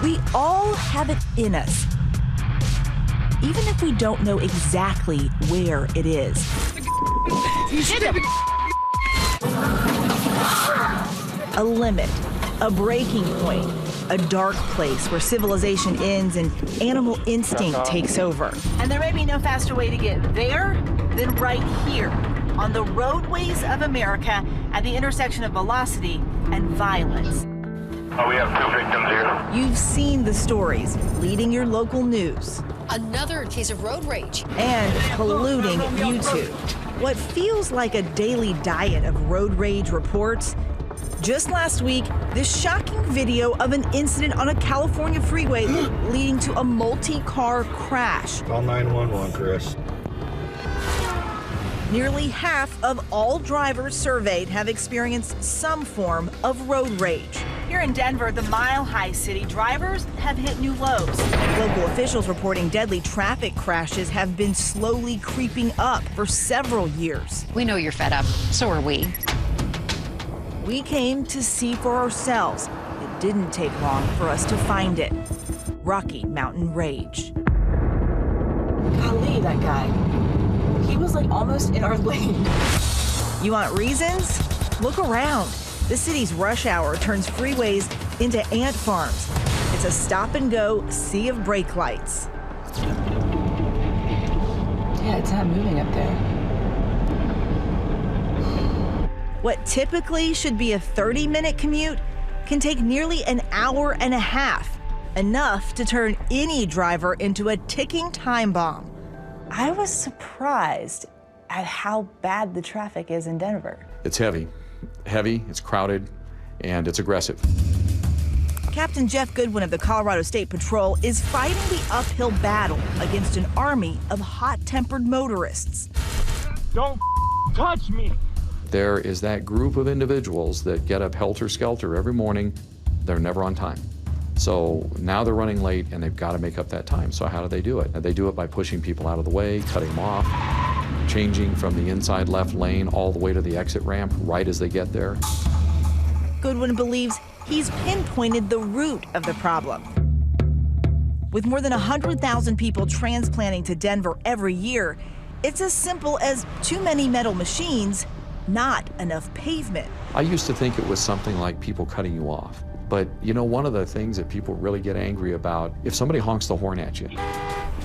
We all have it in us, even if we don't know exactly where it is. A limit, a breaking point, a dark place where civilization ends and animal instinct takes over. And there may be no faster way to get there than right here, on the roadways of America at the intersection of velocity and violence. We have 2 victims here. You've seen the stories leading your local news. Another case of road rage. And polluting YouTube. What feels like a daily diet of road rage reports. Just last week, this shocking video of an incident on a California freeway leading to a multi-car crash. Call 911, Chris. Nearly half of all drivers surveyed have experienced some form of road rage. Here in Denver, the mile-high city, drivers have hit new lows. Local officials reporting deadly traffic crashes have been slowly creeping up for several years. We know you're fed up. So are we. We came to see for ourselves. It didn't take long for us to find it. Rocky Mountain Rage. Golly, that guy. He was like almost in our lane. You want reasons? Look around. The city's rush hour turns freeways into ant farms. It's a stop-and-go sea of brake lights. Yeah, it's not moving up there. What typically should be a 30-minute commute can take nearly an hour and a half, enough to turn any driver into a ticking time bomb. I was surprised at how bad the traffic is in Denver. It's heavy, it's crowded, and it's aggressive. Captain Jeff Goodwin of the Colorado State Patrol is fighting the uphill battle against an army of hot-tempered motorists. Don't touch me. There is that group of individuals that get up helter-skelter every morning. They're never on time. So now they're running late and they've got to make up that time. So how do they do it? They do it by pushing people out of the way, cutting them off, changing from the inside left lane all the way to the exit ramp right as they get there. Goodwin believes he's pinpointed the root of the problem. With more than 100,000 people transplanting to Denver every year, it's as simple as too many metal machines, not enough pavement. I used to think it was something like people cutting you off. But you know, one of the things that people really get angry about, if somebody honks the horn at you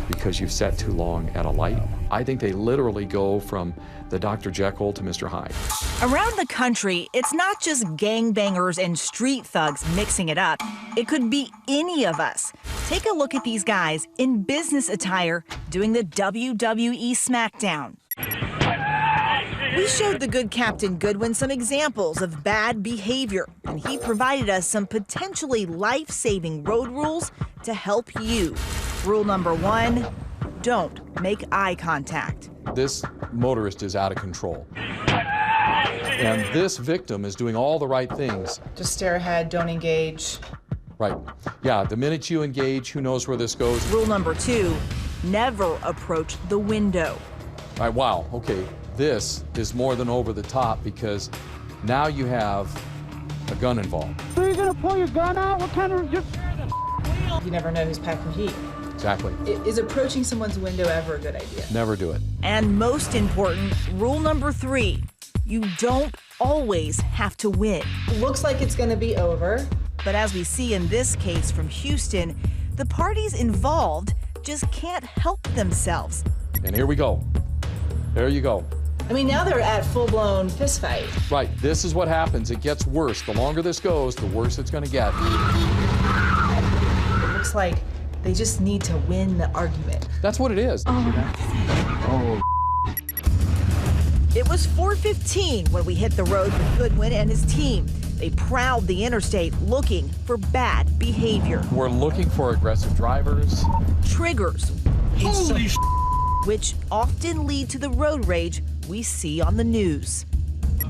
because you've sat too long at a light, I think they literally go from the Dr. Jekyll to Mr. Hyde. Around the country, it's not just gangbangers and street thugs mixing it up. It could be any of us. Take a look at these guys in business attire doing the WWE SmackDown. We showed the good Captain Goodwin some examples of bad behavior, and he provided us some potentially life-saving road rules to help you. Rule number 1, don't make eye contact. This motorist is out of control. And this victim is doing all the right things. Just stare ahead, don't engage. Right. Yeah, the minute you engage, who knows where this goes? Rule number 2, never approach the window. All right, wow, okay. This is more than over the top because now you have a gun involved. So you're gonna pull your gun out? What kind of just... You never know who's packing heat. Exactly. Is approaching someone's window ever a good idea? Never do it. And most important, rule number 3, you don't always have to win. Looks like it's gonna be over. But as we see in this case from Houston, the parties involved just can't help themselves. And here we go. There you go. I mean, now they're at full-blown fist fight. Right, this is what happens. It gets worse. The longer this goes, the worse it's gonna get. It looks like they just need to win the argument. That's what it is. Oh. It was 4:15 when we hit the road with Goodwin and his team. They prowled the interstate looking for bad behavior. We're looking for aggressive drivers. Triggers. Holy which often lead to the road rage we see on the news.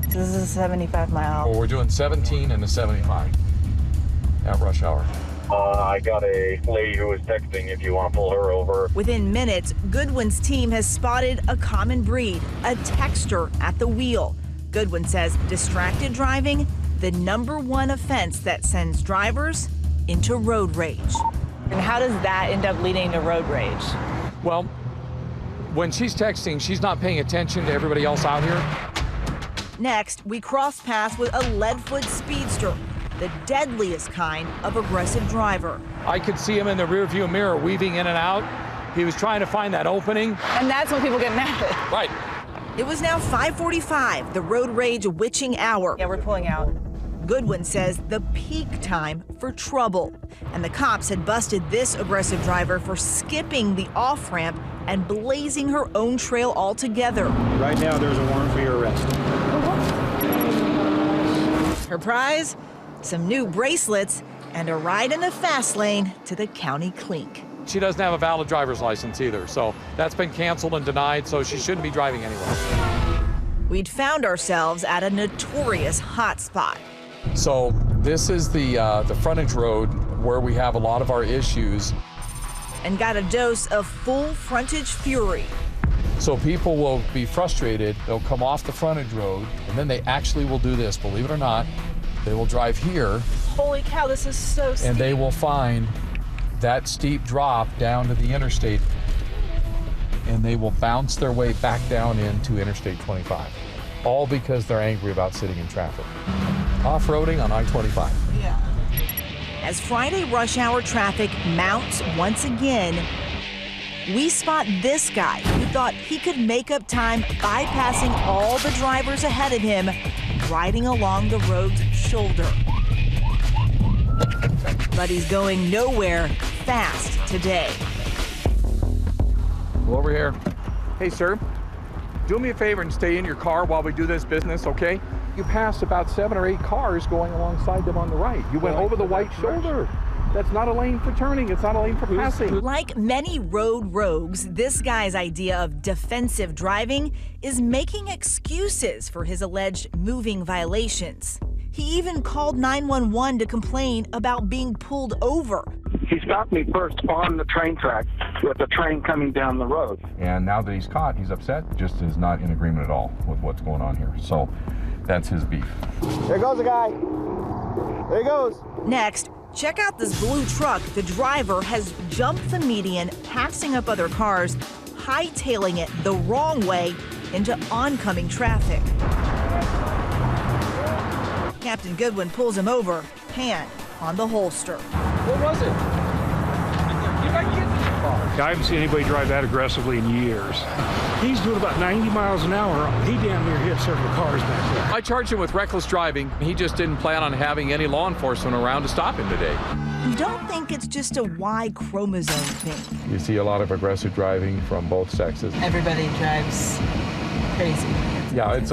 This is a 75 mile. Well, we're doing 17 and a 75 at rush hour. I got a lady who was texting if you want to pull her over. Within minutes, Goodwin's team has spotted a common breed, a texter at the wheel. Goodwin says distracted driving, the #1 offense that sends drivers into road rage. And how does that end up leading to road rage? Well, when she's texting, she's not paying attention to everybody else out here. Next, we cross paths with a lead-foot speedster, the deadliest kind of aggressive driver. I could see him in the rearview mirror weaving in and out. He was trying to find that opening. And that's when people get mad. Right. It was now 5:45, the road rage witching hour. Yeah, we're pulling out. Goodwin says the peak time for trouble. And the cops had busted this aggressive driver for skipping the off-ramp and blazing her own trail altogether. Right now, there's a warrant for your arrest. Her prize? Some new bracelets and a ride in the fast lane to the county clink. She doesn't have a valid driver's license either, so that's been canceled and denied, so she shouldn't be driving anywhere. We'd found ourselves at a notorious hotspot. So this is the frontage road where we have a lot of our issues. And got a dose of full frontage fury. So people will be frustrated, they'll come off the frontage road, and then they actually will do this, believe it or not. They will drive here. Holy cow, this is so steep. And they will find that steep drop down to the interstate, and they will bounce their way back down into Interstate 25. All because they're angry about sitting in traffic. Off-roading on I-25. Yeah. As Friday rush hour traffic mounts once again, we spot this guy who thought he could make up time bypassing all the drivers ahead of him, riding along the road's shoulder. But he's going nowhere fast today. Over here. Hey, sir, do me a favor and stay in your car while we do this business, okay? You passed about 7 or 8 cars going alongside them on the right. You went over the white shoulder. That's not a lane for turning. It's not a lane for passing. Like many road rogues, this guy's idea of defensive driving is making excuses for his alleged moving violations. He even called 911 to complain about being pulled over. He stopped me first on the train track with the train coming down the road. And now that he's caught, he's upset, just is not in agreement at all with what's going on here. So that's his beef. There goes a guy. There he goes. Next, check out this blue truck. The driver has jumped the median, passing up other cars, hightailing it the wrong way into oncoming traffic. Captain Goodwin pulls him over, hand on the holster. What was it? You're not getting in the car. I haven't seen anybody drive that aggressively in years. He's doing about 90 miles an hour. He damn near hit several cars back there. I charged him with reckless driving. He just didn't plan on having any law enforcement around to stop him today. You don't think it's just a Y chromosome thing? You see a lot of aggressive driving from both sexes. Everybody drives crazy. Yeah, it's